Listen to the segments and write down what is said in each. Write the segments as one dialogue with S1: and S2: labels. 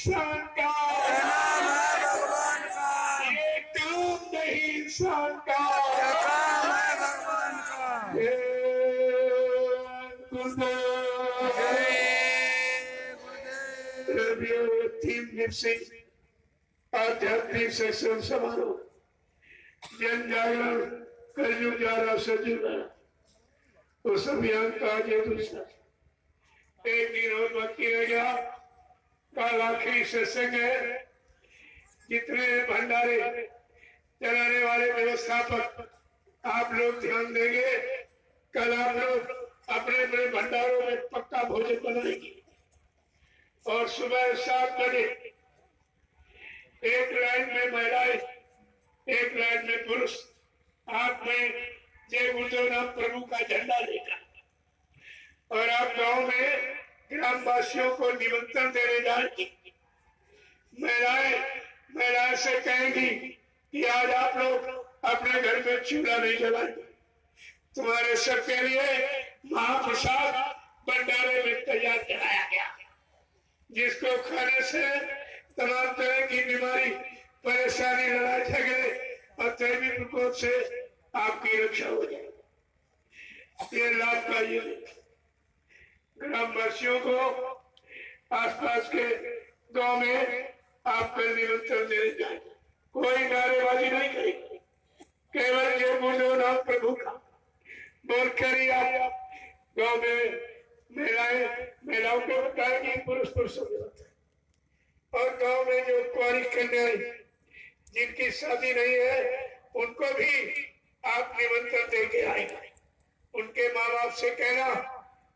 S1: इंसान का,
S2: काम है भगवान का,
S1: ये काम नहीं इंसान का,
S2: ये काम है भगवान का।
S1: तीन दिवसीय आध्यात्मिक सत्संग समारोह जन जागरण कलयुग जागरण सजुगा उस अभियान का आज दूसरा एक दिन और बाकी रह गया। कल आखिरी सत्संग है। जितने भंडारे चलाने वाले व्यवस्थापक आप लोग ध्यान देंगे। कल आप लोग अपने अपने भंडारों में पक्का भोजन बनाएंगे और सुबह 7 बजे एक लाइन में महिलाएं, एक लाइन में पुरुष, हाथ में जय गुरुदेव नाम प्रभु का झंडा लेकर और आप गांव में ग्रामवासियों को निमंत्रण देने जाएंगे। महिलाएं से कहेंगी कि आज आप लोग अपने घर में चूल्हा नहीं जलाएंगे। तुम्हारे सबके लिए महाप्रसाद भंडारे में तैयार कराया गया, जिसको खाने से तमाम तरह की बीमारी, परेशानी, लड़ाई झगड़े और दैवी प्रकोप से आपकी रक्षा हो जाएगी। ये लाभ का ये ग्रामवासियों को आसपास के गांव में आपका निमंत्रण देने जाएंगे। कोई नारेबाजी नहीं करेगी, केवल जय गुरुदेव नाम प्रभु का बोल कर ही आप गांव में महिलाओं को बताएंगे, पुरुषों को बताएंगे। और गांव में जो कुंवारी कन्याएं जिनकी शादी नहीं है उनको भी आप निमंत्रण देके आएंगे। उनके माँ बाप से कहना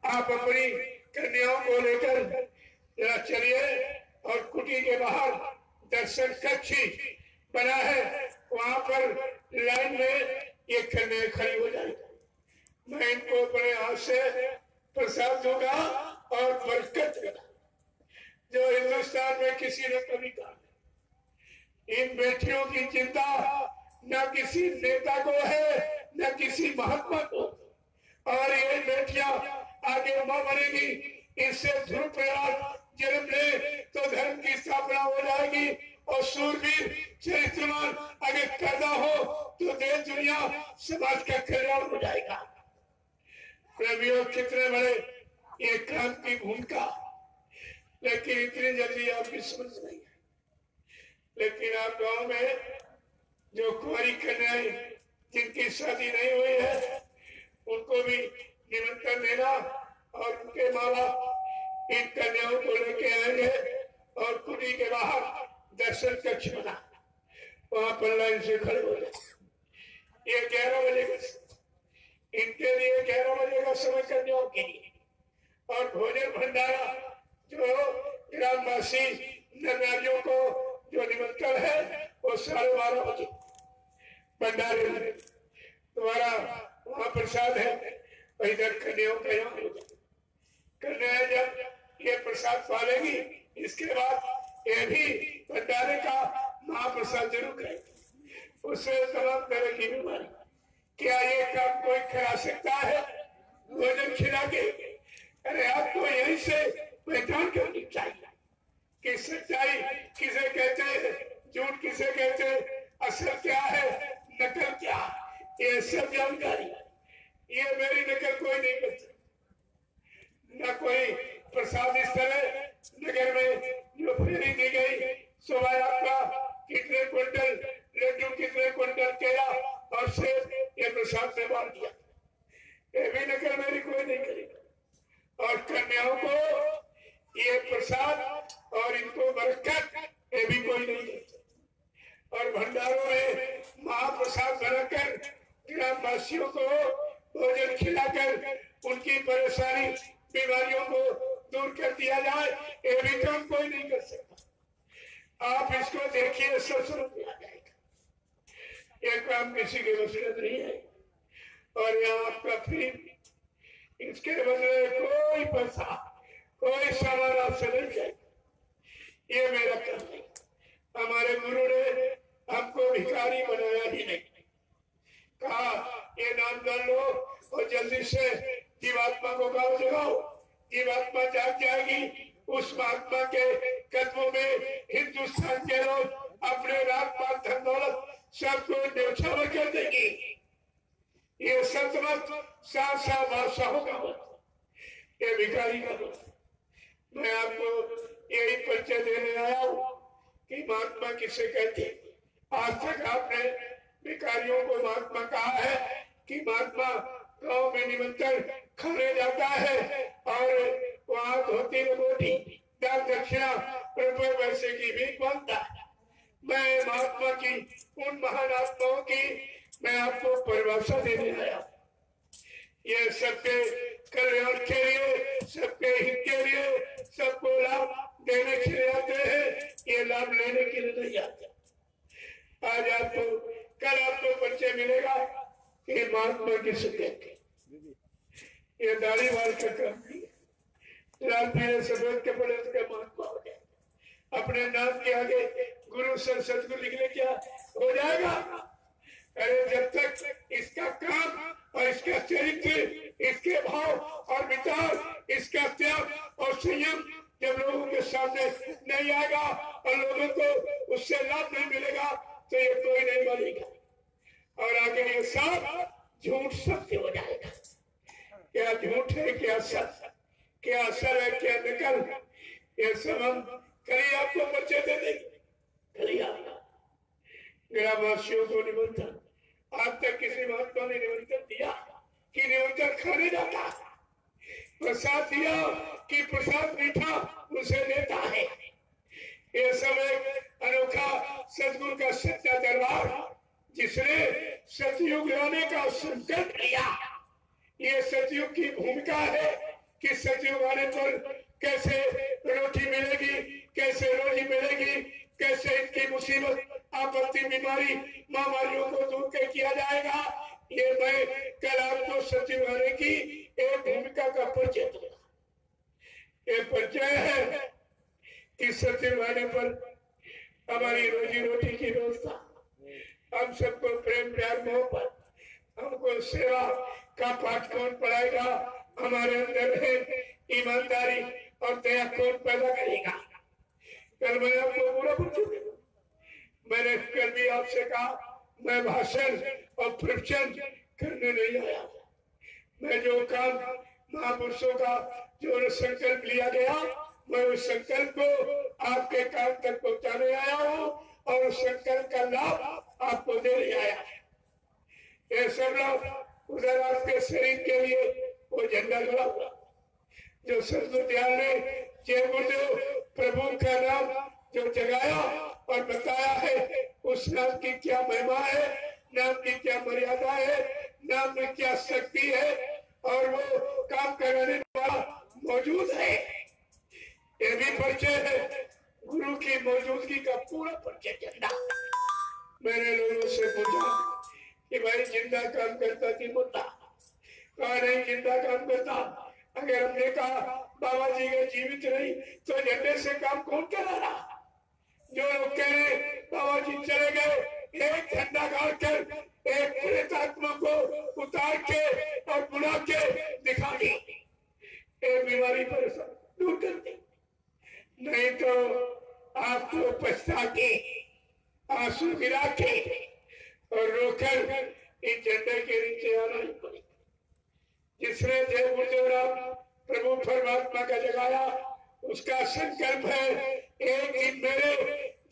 S1: आप अपनी कन्याओं को लेकर जरा चलिए और कुटी के बाहर दर्शन कक्ष बना है, वहां पर लाइन में ये कन्याएं खड़ी हो जाएगी। मैं इनको अपने हाथ से प्रसाद दूंगा और बरकत दूंगा, जो हिंदुस्तान में किसी ने कभी कहा। इन बेटियों की चिंता न किसी नेता को है न किसी महात्मा को, और ये बेटियां आगे मां बनेगी। इससे ध्रुव प्रयाग जन्म ले तो धर्म की स्थापना हो जाएगी और सूरवीर चरित्रवान अगर पैदा हो तो देश दुनिया समाज का कल्याण हो जाएगा। प्रभु कितने बड़े ये काम की भूमिका, लेकिन इतनी जल्दी आपकी समझ नहीं है। लेकिन आप गांव में जो कुंवारी कन्याएं जिनकी शादी नहीं हुई है उनको भी निमंत्रण देना और उनके माँ बाप इन कन्याओं को लेके आएंगे और कुटी के बाहर दर्शन कक्ष बना, वहां पर लाइन से खड़े हो जाए। ये 11 बजे का इनके लिए 11 बजे का समय कन्याओं के लिए, और भोजन भंडारा जो ग्रामवासी नरनारियों को जो निमंत्रण है वो 12:30 बजे भंडारे में तुम्हारा वहां प्रसाद है। इधर कन्याओं का यहाँ हो जाए। कन्या जब ये प्रसाद पालेगी इसके बाद ये भी भंडारे का महाप्रसाद जरूर करेगी। उससे तमाम तरह की बीमारी, क्या ये काम कोई करा सकता है भोजन खिला के? अरे आपको यहीं से पहचान करनी चाहिए कि सच्चाई किसे कहते हैं, झूठ किसे कहते हैं, असल क्या है, नकल क्या, ये सब जानकारी। ये मेरी नकल कोई नहीं कर सकता। न कोई प्रसाद इस तरह नगर में जो फेरी दी गई, सुबह आपका कितने क्विंटल लड्डू, कितने क्विंटल केला और सेब ये प्रसाद में बांट दिया, ये भी नकल मेरी कोई नहीं करेगा। और कन्याओं को ये प्रसाद और इनको बरकत ये भी कोई नहीं देता। और भंडारों में महाप्रसाद बनाकर ग्रामवासियों को भोजन खिलाकर उनकी परेशानी, बीमारियों को दूर कर दिया जाए, ये भी काम कोई नहीं कर सकता। आप इसको देखिए, सब समझ में आ जाएगा। ये काम किसी के वसीयत नहीं है। और यहाँ आपका फ्री, इसके बदले कोई पैसा, कोई सामान आपसे नहीं जाएगा। ये मेरा काम नहीं। हमारे गुरु ने हमको भिखारी बनाया ही नहीं, कहा ये नाम कर लो और जल्दी से जीवात्मा को गाँव जगाओ, जीवात्मा जाग जाएगी, उस महात्मा के कद जन्मों में हिंदुस्तान के लोग अपने रात पात धन दौलत सबको न्यौछावर कर देंगे। ये सतमत सात बादशाहों का मत, ये भिखारी का मत। मैं आपको यही परिचय देने आया हूँ कि महात्मा किसे कहते हैं। आज तक आपने भिखारियों को महात्मा कहा है कि महात्मा गांव में निमंत्रण खाने जाता है और वहां धोती रोटी दान दक्षिणा रुपए पैसे की भीख मांगता है। मैं महात्मा की उन महान आत्माओं की मैं आपको परिभाषा देने आया। ये सबके कल्याण के लिए, सबके हित के लिए, सबको लाभ देने के लिए आते हैं, ये लाभ लेने के लिए नहीं आते। आज आपको कल आपको परिचय मिलेगा कि महात्मा किसे कहते। ये दाढ़ी वाल का काम नहीं है। लाल पीले सफेद कपड़े का महात्मा हो जाए, अपने नाम के आगे गुरु सर सतगुरु लिखने क्या हो जाएगा। अरे जब तक इसका काम और इसका चरित्र, इसके भाव और विचार, इसका त्याग और संयम जब लोगों के सामने नहीं आएगा और लोगों को उससे लाभ नहीं मिलेगा तो ये कोई नहीं मानेगा और आगे ये सब झूठ सत्य हो जाएगा। क्या झूठ है, क्या सच, क्या असर है, क्या नकल, ये सब हम कल आपको परिचय दे देंगे। ग्रामवासियों को निमंत्रण, आज तक किसी महात्मा ने निमंत्रण दिया कि निमंत्रण खाने जाता है, प्रसाद दिया कि प्रसाद मीठा उसे देता है। ये सब एक अनोखा सतगुरु का सच्चा दरबार जिसने सतयुग लाने का संकल्प लिया। ये सतयुग की भूमिका है कि सतयुग आने पर कैसे रोटी मिलेगी, कैसे रोजी मिलेगी, कैसे इनकी मुसीबत आपत्ति बीमारी महामारियों को दूर कर किया जाएगा। ये मैं कल आपको सचिव आने की एक भूमिका का परिचय दूंगा। ये परिचय है कि सचिव आने पर हमारी रोजी रोटी की व्यवस्था, हम सबको प्रेम प्यार मोहब्बत, हमको सेवा का पाठ कौन पढ़ाएगा, हमारे अंदर है ईमानदारी और दया कौन पैदा करेगा। कल मैं आपको पूरा पूछूंगा। मैंने कल भी आपसे कहा मैं भाषण और प्रवचन करने नहीं आया। मैं जो काम महापुरुषों का जो संकल्प लिया गया, मैं उस संकल्प को आपके काम तक पहुंचाने आया हूँ और उस संकल्प का लाभ आपको देने आया। ये सब लोग उधर आपके शरीर के लिए वो झंडा लगा हुआ जो सतगुरु दयाल ने जय गुरुदेव प्रभु का नाम जो जगाया और बताया है, उस नाम की क्या महिमा है, नाम की क्या मर्यादा है, नाम में क्या शक्ति है और वो काम कराने वाला मौजूद है। ये भी परिचय है गुरु की मौजूदगी का पूरा परिचय झंडा। मैंने लोगों से पूछा कि भाई जिंदा काम करता कि मुद्दा, कहा नहीं जिंदा काम करता। अगर हमने कहा बाबा जी के जीवित नहीं तो झंडे से काम कौन करा रहा। जो लोग कह रहे बाबा जी चले गए, एक झंडा गाड़ कर एक प्रेतात्मा को उतार के और बुला के दिखा दी, एक बीमारी परेशान दूर कर दी। नहीं तो आपको पछता के आंसू गिरा के और रोकर इस झंडे के नीचे आना ही पड़ेगा। जिसने जय गुरुदेव राम प्रभु परमात्मा का जगाया, उसका संकल्प है एक दिन मेरे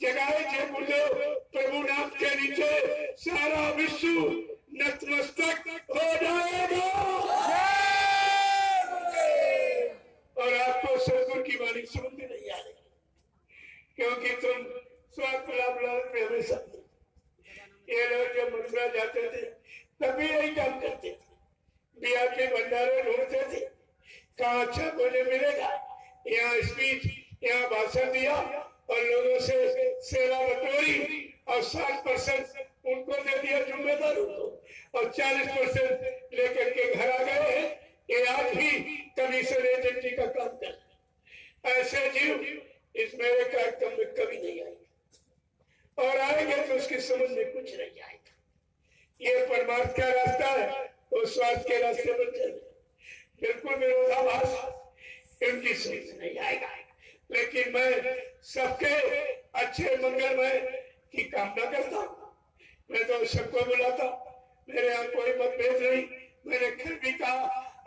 S1: जगाए जय गुरुदेव प्रभु नाम के नीचे सारा विश्व नतमस्तक हो जाएगा और आपको सतगुरु की वाणी समझ में नहीं आ रही, क्योंकि तुम स्वाद गुलाब में हमेशा। ये लोग जब मथुरा जाते थे तभी यही काम करते थे, बिहार के भंडारे ढूंढते थे कहाँ अच्छा भोजन मिलेगा। यहाँ स्पीच, यहाँ भाषण दिया और लोगों से सेवा बटोरी और 60% उनको दे दिया जिम्मेदारों को और 40% लेकर के घर आ गए हैं। ये आज भी कमीशन एजेंसी का काम कर रहे। ऐसे जीव इस मेरे कार्यक्रम में कभी नहीं आएंगे और आएंगे तो उसकी समझ में कुछ नहीं आएगा। ये परमार्थ का रास्ता है, वो स्वार्थ के रास्ते पर चल रहे, बिल्कुल विरोधाभास इनकी समझ नहीं आएगा। लेकिन मैं सबके अच्छे मंगलमय की कामना करता हूँ। मैं तो सबको बुलाता, मेरे यहाँ कोई मतभेद नहीं। मैंने फिर भी कहा,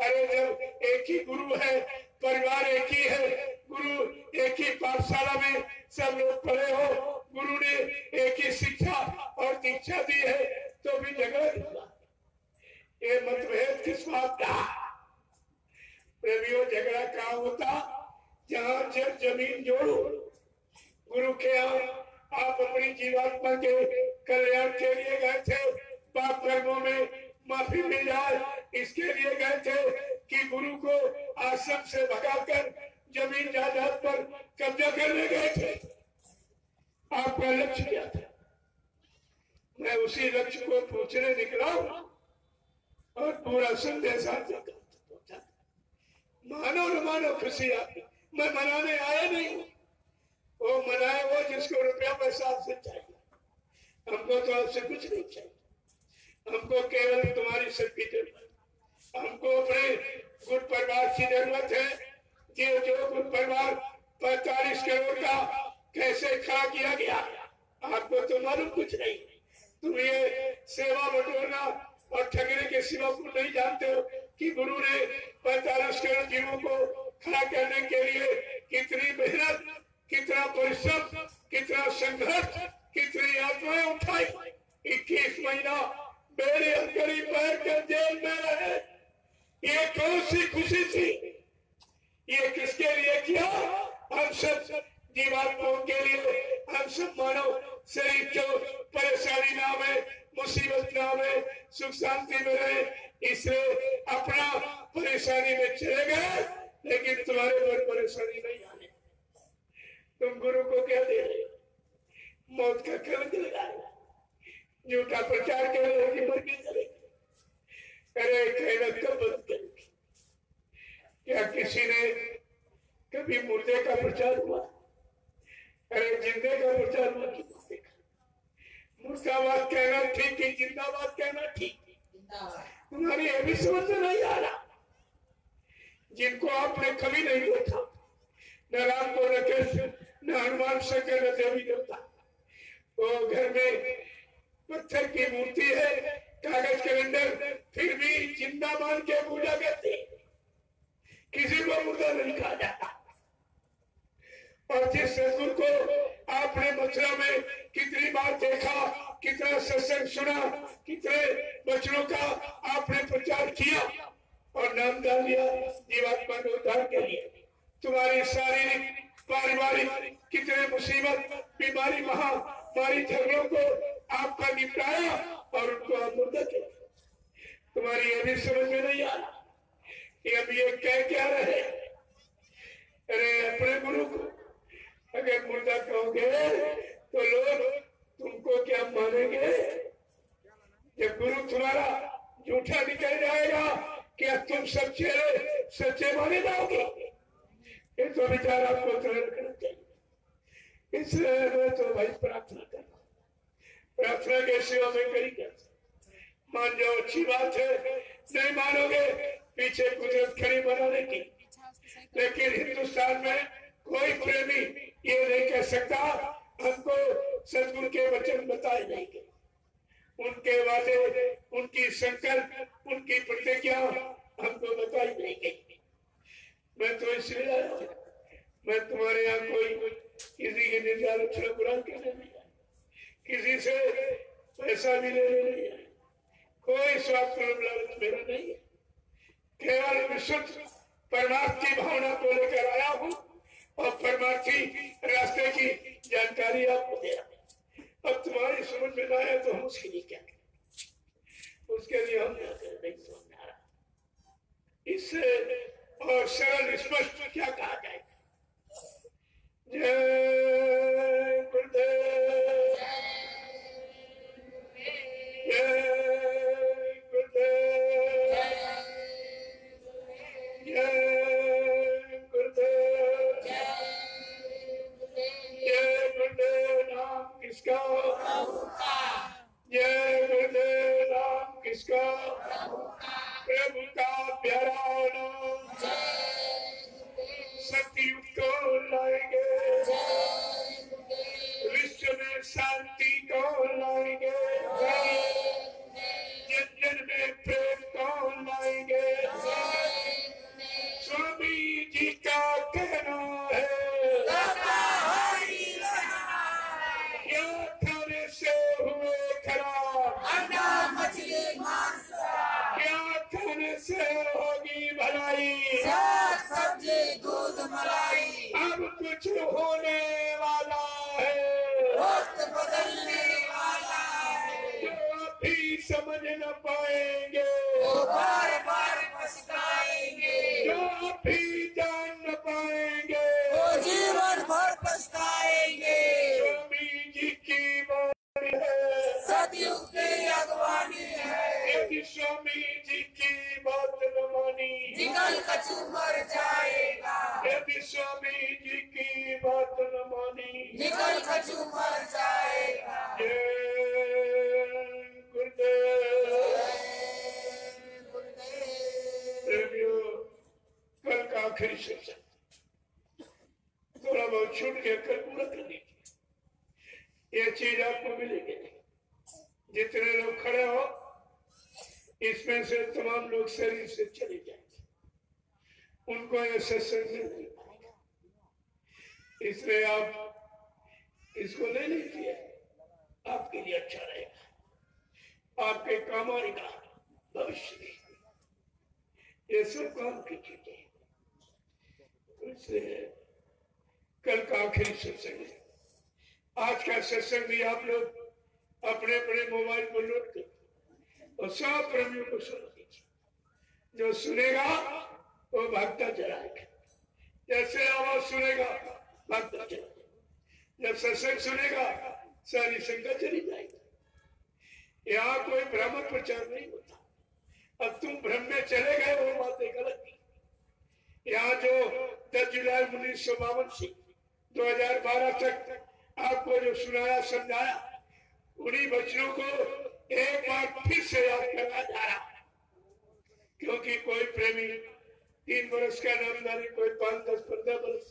S1: अरे जब एक ही गुरु है, परिवार एक ही है, गुरु एक ही पाठशाला में सब लोग पढ़े हो, गुरु ने एक ही शिक्षा और दीक्षा दी है, तो भी झगड़ा क्यों? ये मतभेद किस बात का? प्रेमियों, झगड़ा कहाँ होता? जहाँ जब जमीन जोड़ो। गुरु के यहाँ आप अपनी जीवात्मा के कल्याण के लिए गए थे, पाप कर्मों में माफी मिल जाए इसके लिए गए थे कि गुरु को आश्रम से भगाकर जमीन जायदाद पर कब्जा करने गए थे। आपका लक्ष्य क्या था? मैं उसी लक्ष्य को पूछने निकला और पूरा संदेश आज तक पहुंचा। मानो न मानो खुशी आपकी, मैं मनाने आया नहीं हूँ। वो मनाए वो जिसको रुपया पैसा आपसे चाहिए, हमको तो आपसे कुछ नहीं चाहिए। हमको केवल तुम्हारी शक्ति जरूरत, हमको अपने गुरु परिवार की जरूरत है। ये जो गुरु परिवार 45 करोड़ का कैसे खड़ा किया गया, आपको तो मालूम कुछ नहीं। तुम ये सेवा बटोरना और ठगने के सिवा को नहीं जानते हो कि गुरु ने 45 करोड़ जीवों को खड़ा करने के लिए कितनी मेहनत, कितना परिश्रम, कितना संघर्ष, कितनी आत्माएं उठाई। 21 महीना मेरे अंदर पैर कर जेल में रहे। ये कौन सी खुशी थी? ये किसके लिए किया? हम सब जीवात्माओं के लिए, हम सब मानव शरीर को परेशानी ना आवे, मुसीबत ना आवे, सुख शांति में रहे, इसलिए अपना परेशानी में चले गए, लेकिन तुम्हारे पर परेशानी नहीं आने। तुम गुरु को क्या दे रहे हो? मौत का कलंक लगाए, झूठा प्रचार कर रहे हो कि मर के करेंगे। अरे कहना कब बंद करेंगे? क्या किसी ने कभी मुर्दे का प्रचार हुआ? अरे जिंदे का प्रचार हुआ कि मुर्दे का? मुर्दाबाद कहना ठीक है, जिंदाबाद कहना ठीक। तुम्हारी ये भी समझ में नहीं आ रहा। जिनको आपने कभी नहीं देखा, न राम को, न कृष्ण, न हनुमान, शंकर, न देवी देवता, वो घर में पत्थर की मूर्ति है, कागज के अंदर, फिर भी जिंदा मान के पूजा करते। किसी को मुर्दा नहीं कहा जाता। और जिस सदगुरु को आपने मथुरा में कितनी बार देखा, कितना सत्संग सुना, कितने वचनों का आपने प्रचार किया और नाम डाल दिया जीवात्मा के उद्धार के लिए, तुम्हारी शारीरिक, पारिवारिक कितने मुसीबत, बीमारी, महामारी, झगड़ों को आपका निपटाया और उनको आप मुर्दा किया। तुम्हारी ये भी समझ में नहीं आ रहा कि अब ये कह क्या रहे? अरे अपने गुरु को अगर मुर्दा कहोगे तो लोग तुमको क्या मानेंगे? जब गुरु तुम्हारा झूठा निकल जाएगा, क्या तुम सच्चे माने जाओगे? ये तो विचार आपको रखना चाहिए। इसलिए मैं तो भाई प्रार्थना करना, प्रार्थना के सिवा में कहीं कर मान जाओ अच्छी बात है, नहीं मानोगे पीछे कुदरत खड़ी बनाने की। लेकिन हिंदुस्तान में कोई प्रेमी ये नहीं कह सकता हमको सदगुरु के वचन बताए नहीं गए, उनके वादे, उनकी संकल्प, उनकी प्रतिज्ञा हमको बताई नहीं गई। मैं तो इसलिए आया हूं, मैं तुम्हारे यहाँ कोई किसी के निर्धार अक्षर बुरा करने नहीं आया, किसी से पैसा भी लेने नहीं आया, कोई स्वार्थ लालच मेरा नहीं है। केवल विशुद्ध परमार्थ की भावना को लेकर आया हूँ और परमार्थी रास्ते की जानकारी आपको दे रहा हूं। अब तुम्हारी समझ में ना आया तो हम उसके लिए क्या करें? उसके लिए हम क्या करें नहीं समझ में आ रहा। इससे और सरल स्पष्ट क्या कहा जाए? जय गुरुदेव, जय गुरुदेव, जय गुरुदेव, जय गुरुदेव। नाम किसका? जय गुरुदेव। नाम किसका? प्रभु का प्यारा नाम। सतयुग को लाएंगे। समझ न पाएंगे,
S2: वो बार बार पछताएंगे।
S1: जो अभी जान न पाएंगे,
S2: वो जीवन भर पछताएंगे।
S1: स्वामी जी की वाणी है,
S2: सतयुग की अगवानी है।
S1: यदि स्वामी जी की बात न मानी,
S2: निकल कछु मर जाएगा।
S1: यदि स्वामी जी की बात न मानी,
S2: निकल कछु मर जाएगा।
S1: प्रेमियों, कल का आखिरी सेशन थोड़ा बहुत छूट गया, कल पूरा कर लीजिए। ये चीज आपको मिलेगी नहीं। जितने लोग खड़े हो, इसमें से तमाम लोग शरीर से चले जाएंगे, उनको ये सत्संग मिल नहीं पाएगा। इसलिए आप इसको ले लीजिए, आपके लिए अच्छा रहेगा, आपके काम आएगा भविष्य में। ये सब काम की चीजें, इसलिए कल का आखिरी सत्संग है। आज का सत्संग भी आप लोग अपने अपने मोबाइल पर लोड कर और सब प्रेमियों को सुन दीजिए। जो सुनेगा वो भागता चलाएगा, जैसे आवाज सुनेगा भागता चलाएगा। जब सत्संग सुनेगा सारी शंका चली जाएगी। यहाँ कोई भ्रम प्रचार नहीं होता। अब तुम भ्रम में चले गए, वो बातें गलत थी। यहाँ जो 10 जुलाई 1952 से 2012 तक आपको जो सुनाया समझाया, उन्हीं बच्चों को एक बार फिर से याद करना जा रहा, क्योंकि कोई प्रेमी 3 वर्ष का नामदारी, कोई 5, 10, 15 वर्ष,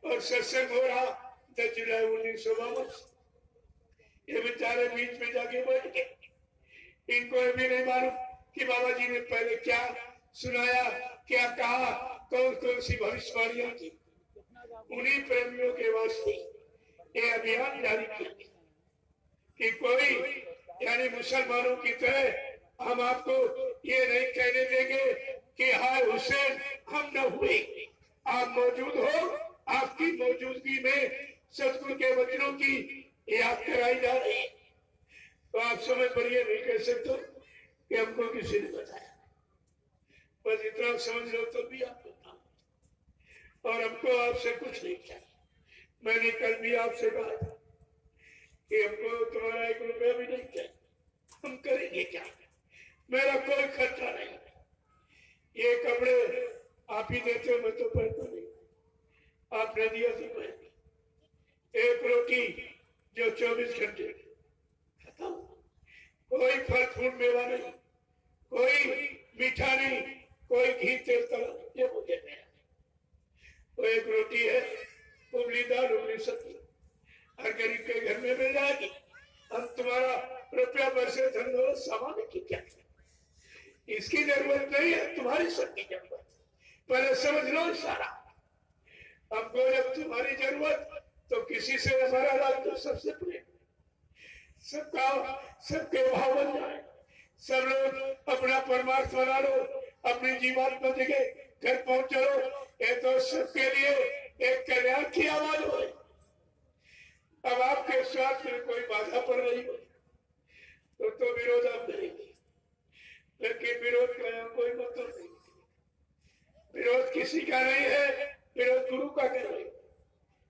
S1: और सत्संग हो रहा 10 जुलाई 1952। ये बेचारे बीच में जाके बैठ गए। इनको भी नहीं मालूम कि बाबा जी ने पहले क्या सुनाया, क्या कहा, कौन कौन सी भविष्यवाणियां की। उन्हीं प्रेमियों के वास्ते ये अभियान जारी किया कि कोई यानी मुसलमानों की तरह हम आपको ये नहीं कहने देंगे कि हाय हुसैन हम न हुए। आप मौजूद हो, आपकी मौजूदगी में सतगुरु के वचनों की याद कराई जा रही है। तो आप समझ पर ये नहीं कह सकते कि हमको किसी ने बताया, बस इतना समझ लो तो भी आप बताओ। और हमको आपसे कुछ नहीं चाहिए। मैंने कल भी आपसे कहा था कि हमको तुम्हारा 1 रुपया भी नहीं चाहिए, हम करेंगे क्या? मेरा कोई खर्चा नहीं। ये कपड़े आप ही देते हो, मैं तो पहनता नहीं, आपने दिया तो पहन। एक रोटी जो 24 घंटे खत्म, कोई फल फूल मेवा नहीं, कोई मीठा नहीं, कोई घी तेल तला, ये मुझे नहीं। वो एक रोटी है, उबली दाल, उबली सब्जी, हर गरीब के घर में मिल जाएगी। हम तुम्हारा रुपया पैसे धन दौलत सामान की क्या, इसकी जरूरत नहीं है, तुम्हारी सबकी जरूरत। पहले समझ लो सारा। हमको जब तुम्हारी जरूरत, तो किसी से हमारा राज तो सबसे प्रेम, सबका सबके भाव बन जाए। सब लोग अपना परमार्थ बना लो, अपनी जीवात्मा जगह घर पहुंच चलो। ये तो सबके लिए एक कल्याण की आवाज हो। अब आपके स्वास्थ्य में कोई बाधा पड़ रही हो तो विरोध आप करेंगे, लेकिन विरोध का कोई मतलब नहीं। विरोध किसी का नहीं है, विरोध गुरु का करेंगे,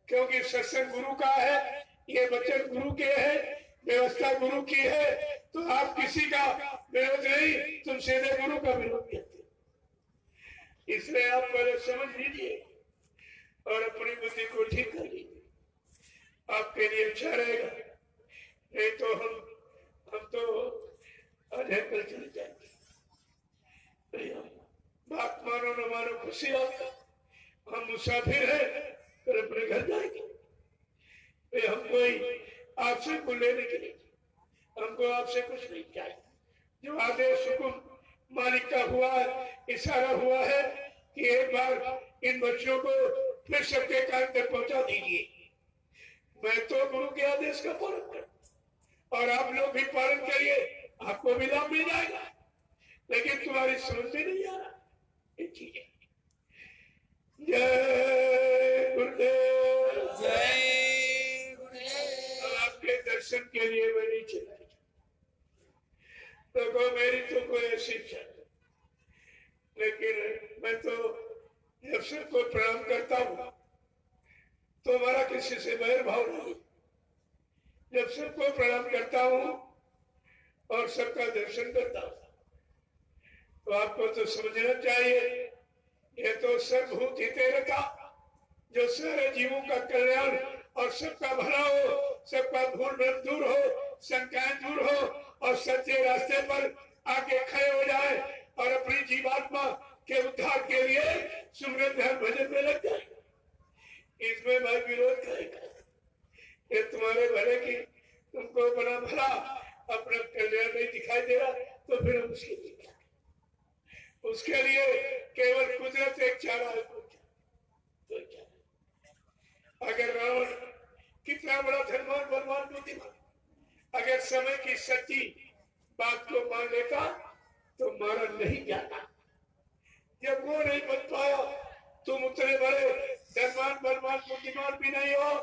S1: क्योंकि सत्संग गुरु का है, ये वचन गुरु के है, व्यवस्था गुरु की है। तो आप किसी का विरोध नहीं, तुम सीधे गुरु का विरोध करते। इसलिए आप पहले समझ लीजिए और अपनी बुद्धि को ठीक कर लीजिए, आपके लिए अच्छा रहेगा। नहीं तो हम तो अधे कर चले जाएंगे। बात मानो न मानो, खुशी आपका, हम मुसाफिर हैं, फिर अपने घर जाएंगे। हम कोई आपसे को लेने के लिए, हमको आपसे कुछ नहीं चाहिए। जो आदेश हुकुम मालिक का हुआ है, इशारा हुआ है कि एक बार इन बच्चों को फिर सबके कान तक पहुंचा दीजिए। मैं तो गुरु के आदेश का पालन कर, और आप लोग भी पालन करिए, आपको भी लाभ मिल जाएगा। लेकिन तुम्हारी समझ में नहीं आ रहा ये चीजें। जय गुरुदेव,
S2: जय गुरुदेव।
S1: आपके दर्शन के लिए मैं नहीं चला। देखो मेरी तो कोई ऐसी इच्छा नहीं, लेकिन मैं तो जब सबको प्रणाम करता हूँ तो हमारा किसी से बैर भाव नहीं। जब सबको प्रणाम करता हूँ और सबका दर्शन करता हूँ तो आपको तो समझना चाहिए ये तो सर्वभूत हिते रखा, जो सारे जीवों का कल्याण और सबका भला हो, सबका भूल भ्रम दूर हो, शंकाएं दूर हो और सच्चे रास्ते पर आके खड़े हो जाए और अपनी जीवात्मा के उद्धार के लिए सुमरन ध्यान भजन में लग जाए। इसमें मैं विरोध करेगा। ये तुम्हारे भले की तुमको अपना भला अपना कल्याण नहीं दिखाई दे रहा तो फिर हम उसके लिए केवल कुदरत एक चारा है। तो क्या अगर रावण कितना बड़ा धनवान बलवान बुद्धिमान अगर समय की सच्ची बात को मान लेता तो मारा नहीं जाता। जब वो नहीं बन पाया, तुम उतने बड़े धनवान बलवान बुद्धिमान भी नहीं हो,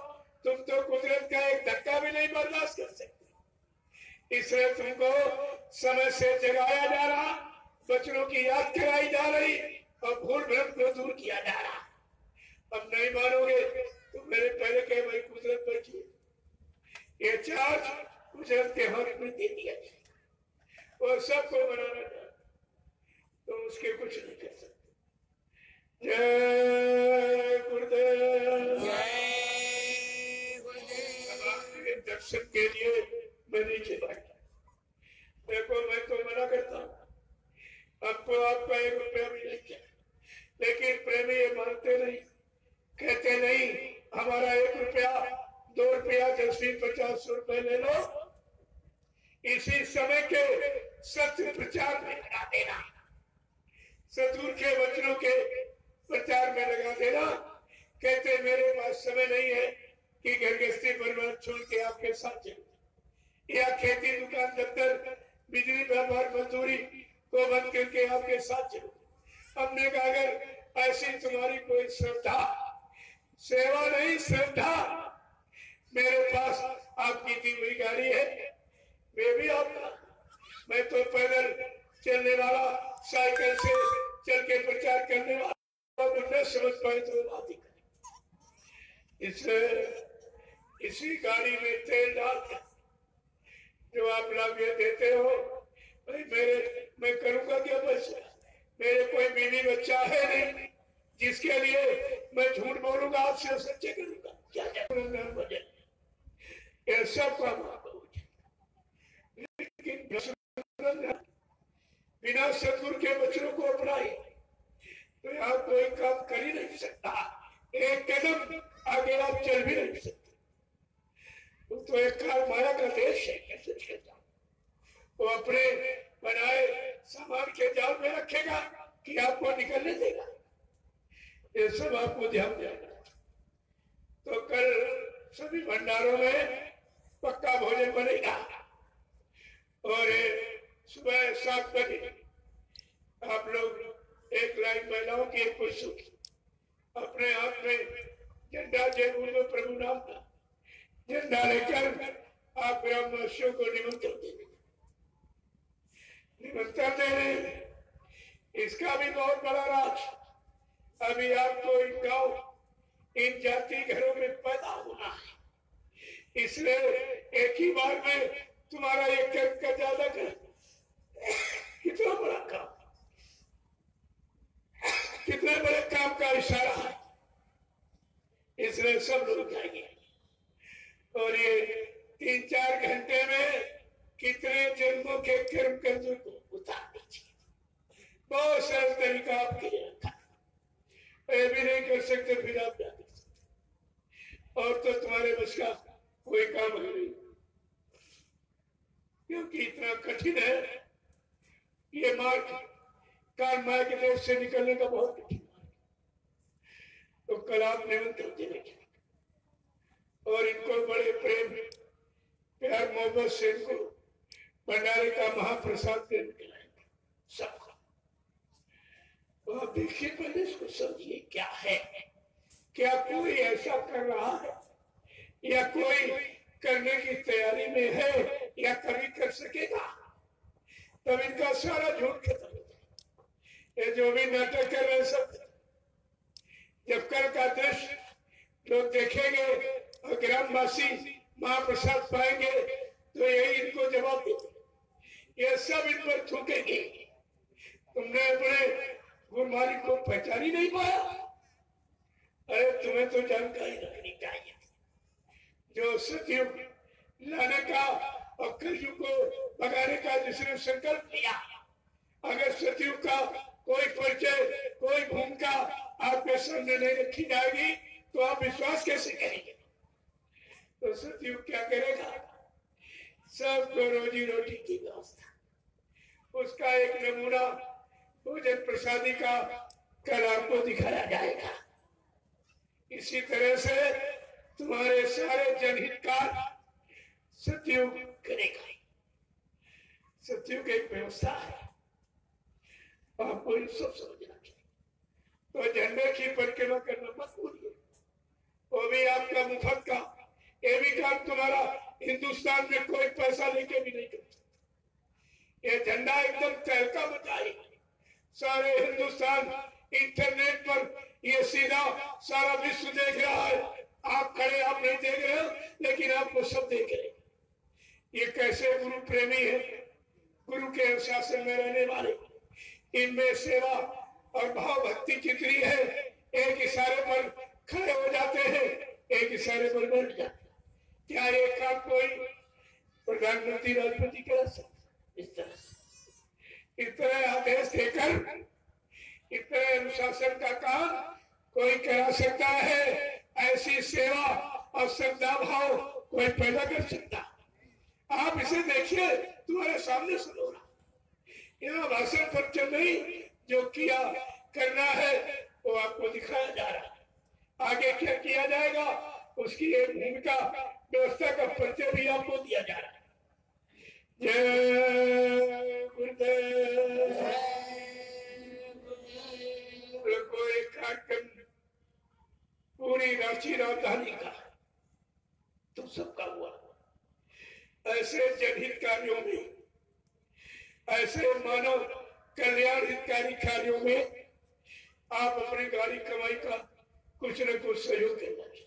S1: तुम तो कुदरत का एक धक्का भी नहीं बर्दाश्त कर सकते। इसलिए तुमको समय से जगाया जा रहा, बच्चों की याद कराई जा रही और भूल भ्रम को दूर किया जा रहा। अब नहीं मानोगे तो मेरे पहले कहे भाई कुदरत बैठिए, ये चार्ज कुदरत के हाथ में दे दिया और सबको बनाना चाहते तो उसके कुछ नहीं कर सकते। जय गुरुदेव। दर्शन के लिए मैं नीचे बैठा। देखो मैं तो मना करता हूँ आपको, आपका 1 रुपया भी नहीं चाहिए, लेकिन प्रेमी ये मानते नहीं, कहते नहीं हमारा 1 रुपया 2 रुपया 10 50 रुपए ले लो, इसी समय के सत्य प्रचार में लगा देना, सतगुरु के वचनों के प्रचार में लगा देना। कहते मेरे पास समय नहीं है कि घर गृहस्थी परिवार छोड़ के आपके साथ चलूं या खेती दुकान दफ्तर बिजली व्यापार मजदूरी को बंद करके आपके साथ चलूं। हमने कहा अगर ऐसी तुम्हारी कोई श्रद्धा, सेवा नहीं श्रद्धा, मेरे पास आपकी दी हुई गाड़ी है, मैं भी आपका, मैं तो पैदल चलने वाला, साइकिल से चल के प्रचार करने वाला, न समझ पाए तो बात ही करें। इसलिए इसी गाड़ी में तेल डाल जो आप लाभ देते हो, भाई मैं करूंगा क्या पैसे, मेरे कोई बीवी बच्चा है नहीं जिसके लिए मैं झूठ बोलूंगा आपसे, सच्चे करूंगा क्या वजह ये सब काम लेकिन बिना सतगुरु के वचनों को अपनाए तो यहाँ कोई काम कर ही नहीं सकता, एक कदम आगे आप चल भी नहीं सकते। तो एक काल माया का देश है, कैसे चलता वो अपने बनाए सामान के जाल में रखेगा कि आपको निकलने देगा, ये सब आपको ध्यान देना। तो कल सभी भंडारों में पक्का भोजन बनेगा और सुबह 7 बजे आप लोग एक लाइन महिलाओं की एक पुस्तक अपने हाथ में झंडा जय गुरु प्रभु नाम का झंडा लेकर आप ग्रामवासियों को निमंत्रण देंगे, निमंत्रण दे रहे हैं। इसका भी बहुत बड़ा राज, अभी आपको इन गांव इन जाति घरों में पैदा होना है, इसलिए एक ही बार में तुम्हारा एक कर्म का ज्यादा कर कितना बड़ा काम, कितने बड़े काम का इशारा है, इसलिए सब लोग जाएंगे और ये 3-4 घंटे में कितने जन्मों के कर्म कर्जों को उतार दीजिए। बहुत सरल तरीका आपके लिए रखा, ये भी नहीं कर सकते फिर आप क्या कर सकते, और तो तुम्हारे बस का कोई काम है नहीं, क्योंकि इतना कठिन है ये मार्ग, काल माया के देश से निकलने का बहुत कठिन मार्ग। तो कल आप निमंत्रण देने और इनको बड़े प्रेम प्यार मोहब्बत से इनको भंडारे का महाप्रसाद देने के लाएंगे सबका। तो आप देखिए पहले इसको समझिए क्या है, क्या कोई ऐसा कर रहा है या कोई करने की तैयारी में है या कभी कर सकेगा। तब इनका सारा झूठ खत्म हो जाए। ये जो भी नाटक कर रहे हैं सब, जब कल का दृश्य लोग देखेंगे और ग्रामवासी महाप्रसाद पाएंगे तो यही इनको जवाब देंगे। ये सब इन पर थूकेंगे, तुमने अपने गुरु को पहचान ही नहीं पाया। अरे तुम्हें तो जानकारी रखनी चाहिए, जो सतयुग लाने का और कलयुग को भगाने का जिसने संकल्प लिया, अगर सतयुग का कोई परिचय, कोई भूमिका आपके सामने नहीं रखी जाएगी तो आप विश्वास कैसे करेंगे? तो सतयुग क्या करेगा? सबको रोजी रोटी की व्यवस्था, उसका एक नमूना भोजन प्रसादी का कल आपको दिखाया जाएगा। इसी तरह से तुम्हारे सारे जनहित का सतयुग करेगा। सतयुग एक व्यवस्था है, आपको इन सब समझना चाहिए। तो झंडे की परिक्रमा करना मत भूलिए, वो भी आपका मुफ्त का। ये भी काम तुम्हारा हिंदुस्तान में कोई पैसा लेके भी नहीं कर सकता। ये झंडा एकदम तहलका मचाएगा सारे हिंदुस्तान। इंटरनेट पर ये सीधा सारा विश्व देख रहा है। आप खड़े, आप नहीं देख रहे हो, लेकिन आपको सब देख रहे हैं। ये कैसे गुरु प्रेमी है, गुरु के अनुशासन में रहने वाले, इनमें सेवा और भाव भक्ति कितनी है। एक इशारे पर खड़े हो जाते हैं, एक इशारे पर बैठ जाते हैं। क्या ये काम कोई प्रधानमंत्री राष्ट्रपति कर सकता? इस तरह इतना आदेश देकर इतने अनुशासन का काम कोई करा सकता है? ऐसी सेवा और श्रद्धा भाव कोई पैदा कर सकता? आप इसे देखिए, तुम्हारे सामने सुनो रहा। यहाँ भाषण पर नहीं, जो किया करना है वो आपको दिखाया जा रहा है। आगे क्या किया जाएगा उसकी एक भूमिका व्यवस्था का परिचय भी आपको दिया जा रहा है। जय गुरुदेव। को एक कार्यक्रम पूरी रांची राजधानी का तो सबका हुआ। ऐसे जनहित कार्यों में, ऐसे मानव कल्याण हितकारी कार्यों में आप अपनी गाड़ी कमाई का कुछ न कुछ सहयोग करना चाहिए,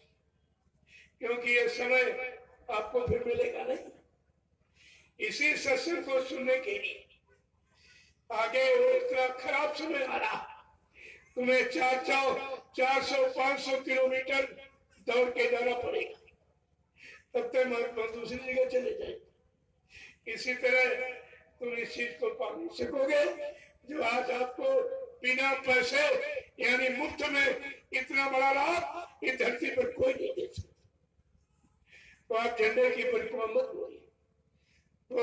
S1: क्योंकि ये समय आपको फिर मिलेगा नहीं। इसी सत्संग को सुनने के लिए आगे इतना खराब समय आ रहा, तुम्हें 400-500 किलोमीटर दौड़ के जाना पड़ेगा, तब तक महात्मा दूसरी जगह चले जाएंगे। इसी तरह तुम इस चीज को पा नहीं सकोगे जो आज आपको बिना पैसे यानी मुफ्त में इतना बड़ा लाभ इस धरती पर कोई नहीं दे सकता। तो आप झंडे की परिक्रमा मत बोलिए, तो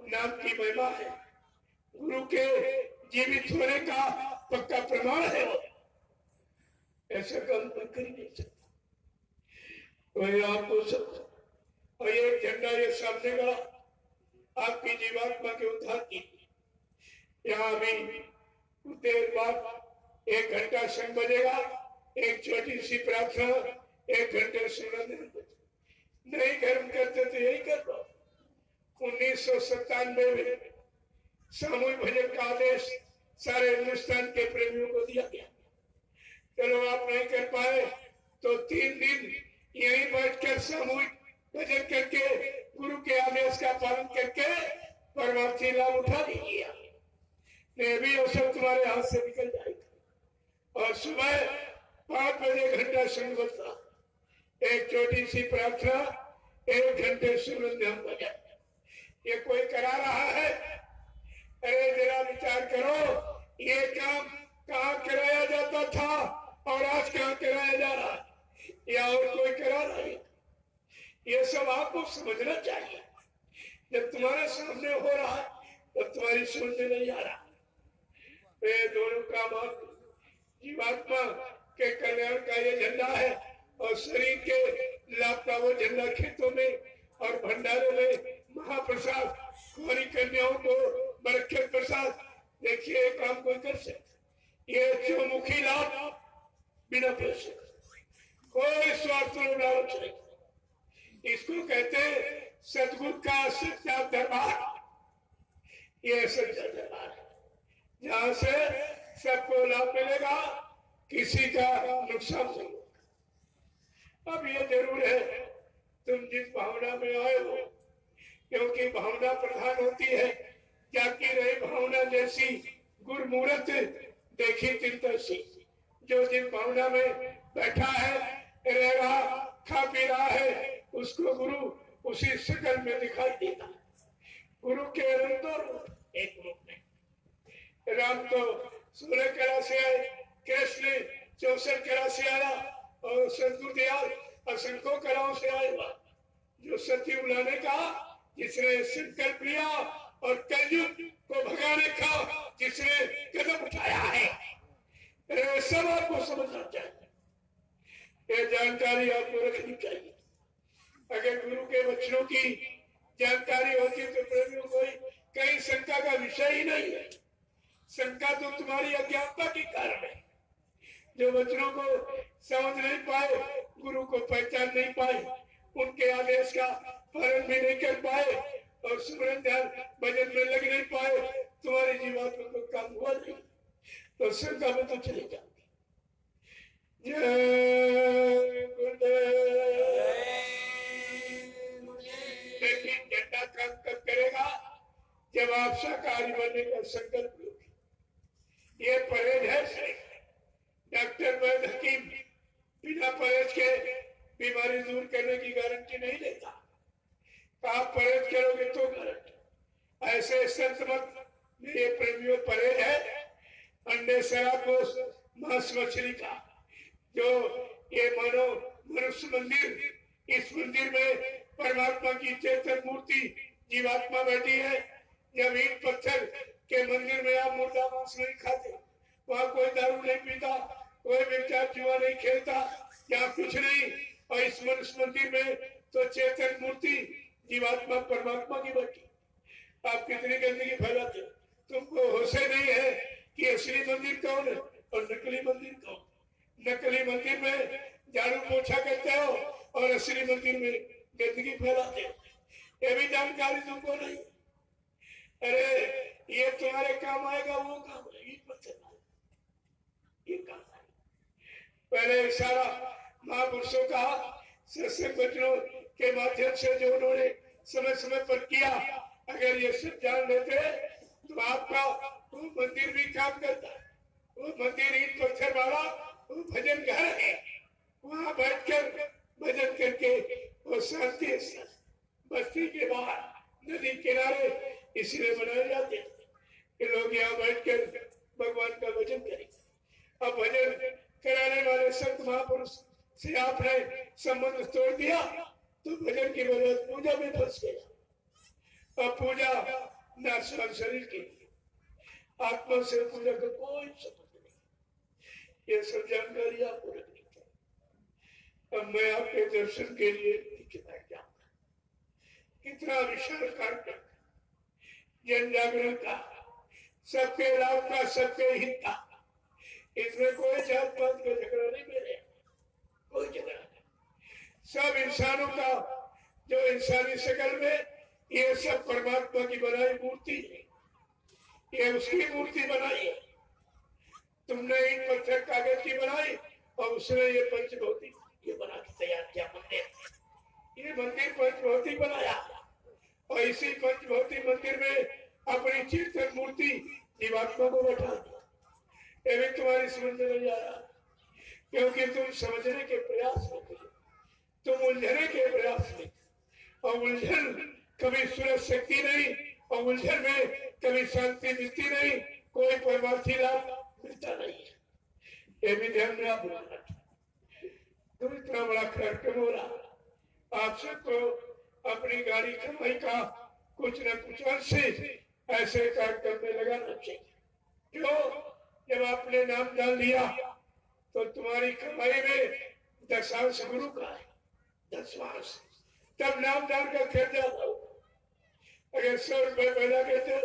S1: नाम की महिमा है, गुरु के जीवित होने का पक्का प्रमाण है। वो ऐसा काम कोई कर ही नहीं सकता। तो ये आपको सब, और ये झंडा ये सामने का आपकी जीवात्मा के उद्धार की। यहाँ भी कुछ देर बाद 1 घंटा संग बजेगा, एक छोटी सी प्रार्थना, 1 घंटे सुनने नहीं कर्म करते तो यही कर लो। 1997 में सामूहिक भजन का आदेश सारे हिंदुस्तान के प्रेमियों को दिया गया। चलो आप नहीं कर पाए तो 3 दिन यहीं बैठकर सामूहिक भजन करके गुरु के आदेश का पालन करके परमार्थी लाभ उठा लीजिए। ये भी अवसर तुम्हारे हाथ से निकल जाएगा। और सुबह 5 बजे घंटा संग बजता, एक छोटी सी प्रार्थना, 1 घंटे सुनंदम भजन। ये कोई करा रहा है? अरे जरा विचार करो, ये काम कहाँ कराया जाता था और आज कहाँ कराया जा रहा है, या और कोई करा रहा है? ये सब आपको समझना चाहिए। जब तुम्हारे सामने हो रहा है तब तुम्हारी समझ में नहीं आ रहा। तो ये दोनों काम आप जीवात्मा के कल्याण का ये झंडा है, और शरीर के लाभ का वो झंडा खेतों में और भंडारों में महाप्रसाद, कुंवारी कन्याओं को बरकत प्रसाद। देखिए काम कोई कर सकता, ये चौमुखी लाभ बिना पैसे, कोई स्वार्थ लालच नहीं। इसको कहते हैं सतगुरु का सच्चा दरबार। ये सच्चा दरबार है जहाँ से सबको लाभ मिलेगा, किसी का नुकसान नहीं होगा। अब ये जरूर है तुम जिस भावना में आए हो, क्योंकि भावना प्रधान होती है, जाती रही भावना जैसी गुरमूर्त देखी तिलतसी। जो जिस भावना में बैठा है, रह रहा, खा पी रहा है, उसको गुरु उसी शक्ल में दिखाई देता है। गुरु के अनंत रूप, एक रूप नहीं। राम तो 16 कला से आए, कृष्ण 64 कला से आया, और सदगुरुदयाल असंख्यों कलाओं से आएगा। जो सत्य बुलाने का जिसने संकल्प लिया, और कलयुग को भगाने का जिसने कदम उठाया है, सब आपको समझना चाहिए। ये जानकारी आपको रखनी चाहिए। अगर गुरु के वचनों की जानकारी होती तो प्रेमियों कोई कहीं शंका का विषय ही नहीं है। शंका तो तुम्हारी अज्ञानता के कारण है। जो वचनों को समझ नहीं पाए, गुरु को पहचान नहीं पाए, उनके आदेश का पालन भी नहीं कर पाए, और सुमरन ध्यान भजन में लग नहीं पाए, तुम्हारी जीवात्मा को काम हुआ नहीं, तो शंका में तो चली जाती। जय गुरुदेव। लेकिन झंडा काम कब करेगा? जब आप शाकाहारी बनने का संकल्प लोगे। ये परहेज है सिर्फ। डॉक्टर वैद्य हकीम बिना परहेज के बीमारी दूर करने की गारंटी नहीं लेता। आप परहेज करोगे तो गारंटी। ऐसे संत मत ये प्रेमियों परहेज है अंडे, शराब, मांस, मछली का। जो ये मानो मनुष्य मंदिर, इस मंदिर में परमात्मा की चेतन मूर्ति जीवात्मा बैठी है। जब ईंट पत्थर के मंदिर में आप मुर्दा मांस नहीं खाते, वहाँ कोई दारू नहीं पीता, कोई व्यक्ति जुआ नहीं खेलता, यहाँ कुछ नहीं। और इस मनुष्य मंदिर में तो चेतन मूर्ति जीवात्मा परमात्मा की बैठी। आप कितनी गंदगी फैलाते हो? तुमको होशे नहीं है कि असली मंदिर कौन है और नकली मंदिर कौन। नकली मंदिर में झाड़ू पोछा करते हो और असली मंदिर में गंदगी फैलाते हो। ये भी जानकारी तुमको नहीं। अरे ये तुम्हारे काम आएगा, वो काम ये काम आएगा। पहले सारा महापुरुषों का सत्संग वचनों के माध्यम से जो उन्होंने समय समय पर किया, अगर ये सब जान लेते तो आपका वो मंदिर भी काम करता है। वो मंदिर ईंट पत्थर वाला वो भजन घर है, वहां बैठकर भजन करके वो शांति बस्ती के बाहर नदी किनारे इसलिए बनाए जाते कि लोग यहाँ बैठकर भगवान का भजन करें। अब भजन कराने वाले संत महापुरुष से आपने संबंध तोड़ दिया तो भजन की वजह पूजा में फंस गया। अब पूजा नाशवान शरीर की, आत्मा से पूजा का कोई संबंध नहीं। ये सब जानकारी आपको रखनी चाहिए। अब मैं आपके दर्शन के लिए कितना जाऊंगा, कितना विशाल कार्य, जन जागरण का, सबके लाभ का, सबके हित का। इसमें कोई जात पात का झगड़ा नहीं, मेरे कोई झगड़ा नहीं। सब इंसानों का जो इंसानी शक्ल में, ये सब परमात्मा की बनाई मूर्ति है। ये उसकी मूर्ति बनाई है। तुमने ईंट पत्थर कागज की बनाई और उसने ये पंचभौतिक ये बना के तैयार किया मंदिर। ये मंदिर पंचभौतिक बनाया और इसी पंचभौतिक मंदिर में अपनी चेतन मूर्ति जीवात्मा को बैठा दिया। ये भी तुम्हारी समझ में नहीं आया, क्योंकि तुम समझने के प्रयास में थे, तुम उलझने के प्रयास में। और उलझन कभी सूरज शक्ति नहीं, और उलझन में कभी शांति मिलती नहीं, कोई परमार्थी लाभ मिलता नहीं है। ये भी ध्यान में आप रखना। तुम इतना बड़ा कार्यक्रम हो रहा, आप सबको अपनी गाड़ी कमाई का कुछ न कुछ अंश ऐसे कार्यक्रम में लगाना चाहिए। क्यों? जब आपने नाम डाल दिया तो तुम्हारी कमाई में 10 गुरु का है, 10 तब नाम डाल कर खर्चा जाता हो। अगर 100 रुपए पैदा करते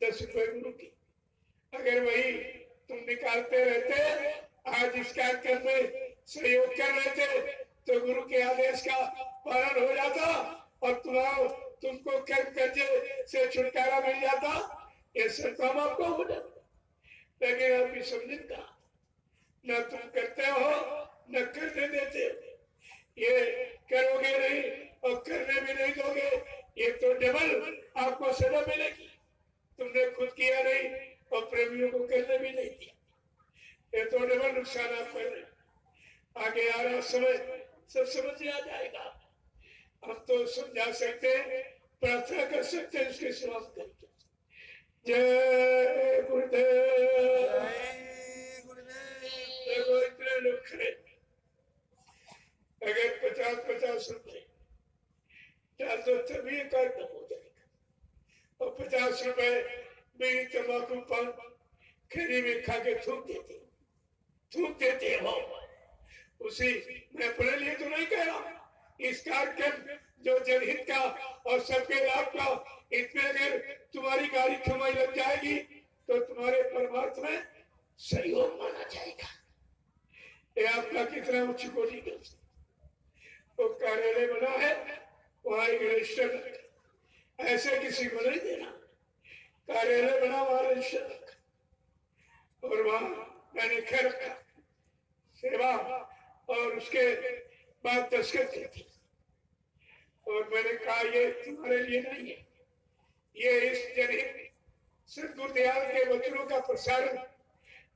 S1: 10 रुपए गुरु की, अगर वही तुम निकालते रहते, आज इस कार्यक्रम में सहयोग कर रहे थे तो गुरु के आदेश का पालन हो जाता और तुमको कर्ज से छुटकारा मिल जाता। ये सब काम आपको हो जाता, लेकिन आपकी समझ का न तुम करते हो न करने देते हो। ये करोगे नहीं और करने भी नहीं दोगे, ये तो डबल आपको सजा मिलेगी। तुमने खुद किया नहीं और प्रेमियों को करने भी नहीं दिया, ये तो डबल नुकसान आप कर रहे। आगे आ रहा समय सब समझ में आ जाएगा। हम तो समझा सकते हैं, प्रार्थना कर सकते हैं, इसके सिवा तरीके। जय गुरुदेव। देखो इतने लोग खड़े, अगर 50-50 रुपए डाल दो तभी कार्यक्रम हो जाएगा। और 50 रुपए बीड़ी तंबाकू पान खरी में खा के थूक देते हो। उसी मैं अपने लिए तो नहीं कह रहा, इस कार्यक्रम जो जनहित का और सबके लाभ का, इसमें अगर तुम्हारी गाड़ी कमाई लग जाएगी तो तुम्हारे परमार्थ में सहयोग माना जाएगा। ये आपका कितना उच्च कोटि का तो कार्यालय बना है, वहां एक रजिस्टर रखा, ऐसे किसी को नहीं देना। कार्यालय बना वहां रजिस्टर रखा और वहां मैंने खे रखा सेवा, और उसके बाद दस्तखत की और मैंने कहा ये तुम्हारे लिए नहीं है, ये इस जनहित सदगुरुदयाल के वचनों का प्रसारण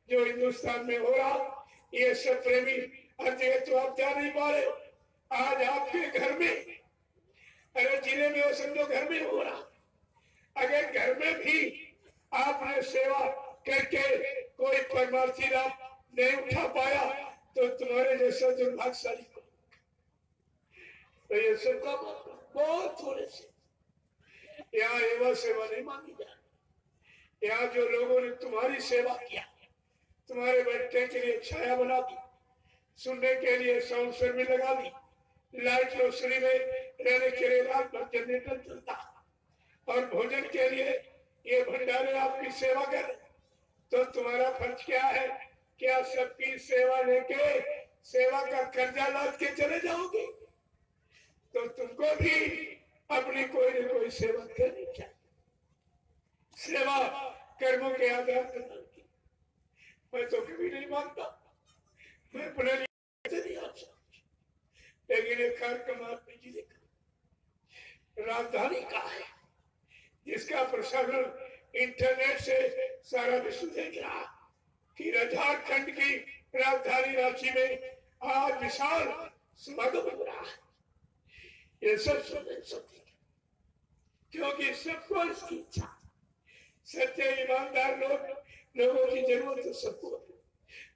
S1: जो हिंदुस्तान में हो रहा, ये सब प्रेमी हर जगह तो आप जा नहीं पा रहे हो। आज आपके घर में, अरे जिले में हो समझो घर में हो रहा, अगर घर में भी आपने सेवा करके कोई परमार्थी लाभ नहीं उठा पाया तो तुम्हारे जैसा दुर्भाग्यशाली को। तो ये सबका बहुत थोड़े से यहाँ एवं सेवा नहीं मांगी जाती। यहाँ जो लोगों ने तुम्हारी सेवा किया, तुम्हारे बैठने के लिए छाया बना दी, सुनने के लिए साउंड सर्विस लगा दी, लाइट रोशनी में रहने के लिए रात भर जनरेटर चलता, और भोजन के लिए ये भंडारे आपकी सेवा कर, तो तुम्हारा फर्ज क्या है? क्या सबकी सेवा लेके सेवा का कर्जा लाद के चले जाओगे? तो तुमको भी अपनी कोई न कोई सेवा करनी चाहिए। सेवा कर्मों के आधार पर की मैं तो कभी नहीं मानता, मैं अपने लिए नहीं आ सकता, लेकिन एक कार्यक्रम आपने जी देखा राजधानी का है, जिसका प्रसारण इंटरनेट से सारा विश्व देख रहा कि झारखंड की राजधानी रांची में आज विशाल समागम हो रहा है। ये सब सत्य, क्योंकि सबको इसकी इच्छा, सच्चे ईमानदार लोगों की जरूरत है सबको,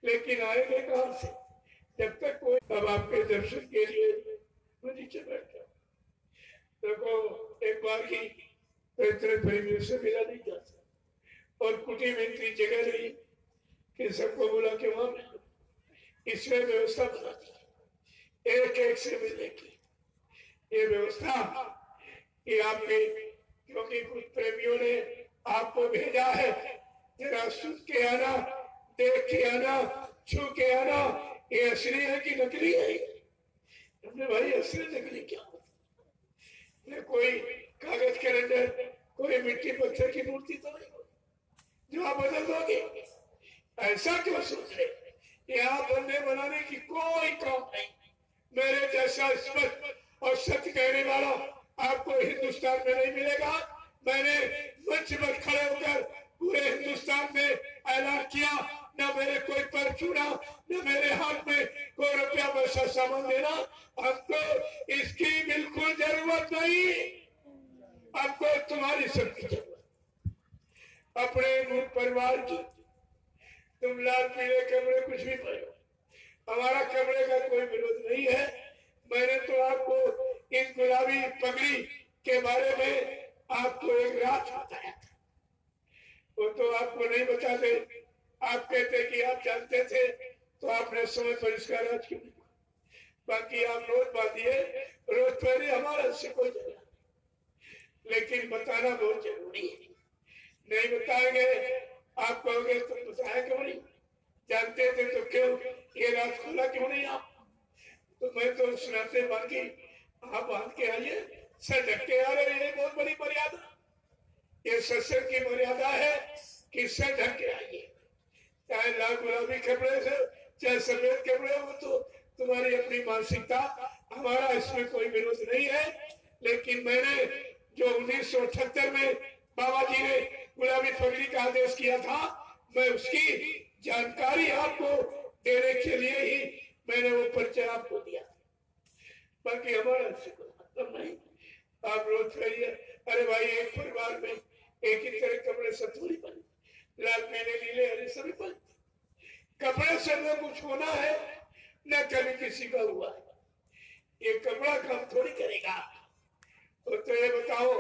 S1: लेकिन आएंगे कहां से जब तक कोई। अब आपके दर्शन के लिए नीचे बैठा, देखो एक बार की प्रेमियों से मिला नहीं जाता, और कुटी में इतनी जगह नहीं कि सबको बुला के वहां मिलो, इसमें व्यवस्था बना दी एक एक से मिलने की। ये व्यवस्था ये आपके, क्योंकि कुछ प्रेमियों ने आपको भेजा है, जरा सुन के आना, देख के आना, छू के आना, ये असली है कि नकली है? हमने भाई असली नकली क्या होती है? कोई कागज के अंदर कोई मिट्टी पत्थर की मूर्ति तो नहीं जो आप बदल दोगे, ऐसा क्यों सोच रहे? यहाँ बनने बनाने की कोई काम नहीं। मेरे जैसा स्पष्ट और सत्य कहने वाला आपको हिंदुस्तान में नहीं मिलेगा। मैंने मंच पर खड़े होकर पूरे हिंदुस्तान में ऐलान किया, न मेरे कोई पर छूना, न मेरे हाथ में कोई रुपया पैसा सामान देना, हमको इसकी बिल्कुल जरूरत नहीं। आपको तुम्हारी सबकी जरूरत, अपने मुल्क परिवार की। तुम लाल पीले कमरे कुछ भी पहनो, हमारा कमरे का कोई विरोध नहीं है। मैंने तो आपको इस गुलाबी पगड़ी के बारे में आपको एक रात बताया था, वो तो आपको नहीं बताते। आप कहते कि आप जानते थे तो आपने समय पर इसका राज क्यों नहीं? बाकी आप रोज बांधिए, रोज पहले हमारा से कोई जगह, लेकिन बताना बहुत जरूरी है। नहीं बताएंगे आप कहोगे तुम बताया क्यों नहीं? जानते थे तो क्यों ये रात खुला क्यों नहीं? आप तो मैं तो सुनाते बाकी आप बांध के आइए, सर ढक के आ रहे हैं, बहुत बड़ी मर्यादा। ये सत्संग की मर्यादा है कि इससे ढक के आइए, चाहे लाल गुलाबी कपड़े से चाहे सफेद कपड़े हो, तो तुम्हारी अपनी मानसिकता, हमारा इसमें कोई विरोध नहीं है। लेकिन मैंने जो 1978 में बाबा जी ने गुलाबी पगड़ी का आदेश किया था, मैं उसकी जानकारी आपको देने के लिए ही मैंने वो परिचय आपको दिया। बाकी हमारा इससे कोई मतलब नहीं। आप रोज कहिए अरे भाई एक परिवार में एक ही तरह कपड़े सब थोड़ी बने, लाल पीले नीले हरे सभी बनते। कपड़े से न कुछ होना है न कभी किसी का हुआ है। ये कपड़ा काम थोड़ी करेगा। तो ये बताओ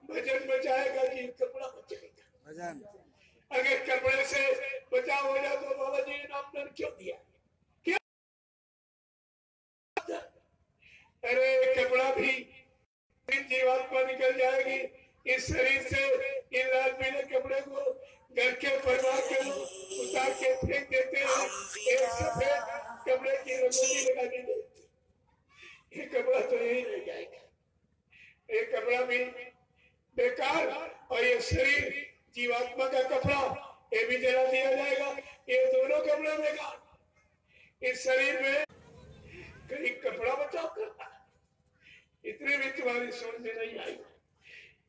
S1: भजन बचाएगा कि कपड़ा बचाएगा? भजन। अगर कपड़े से बचाव हो जाए तो बाबा जी ने नाम क्यों दिया? क्या? अरे कपड़ा भी जीवात्मा निकल जाएगी इस शरीर से। इन लाल पीले कपड़े को घर के परिवार के लोग उतार के फेंक देते हैं, एक सफेद कपड़े की रंगोली लगा के देते। ये कपड़ा तो यही रह जाएगा, ये कपड़ा भी बेकार, और ये शरीर जीवात्मा का कपड़ा ये भी जला दिया जाएगा। ये दोनों कपड़े बेकार। इस शरीर में कहीं कपड़ा बचाव करता है, इतने भी तुम्हारी समझ में नहीं आई।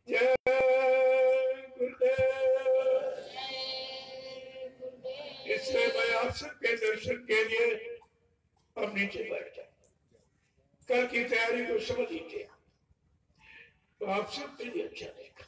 S1: जय गुरुदेव। इसलिए मैं आप सबके दर्शन के लिए अब नीचे बैठ जाए। कल की तैयारी को समझ लीजिए तो आप सबके लिए अच्छा रहेगा।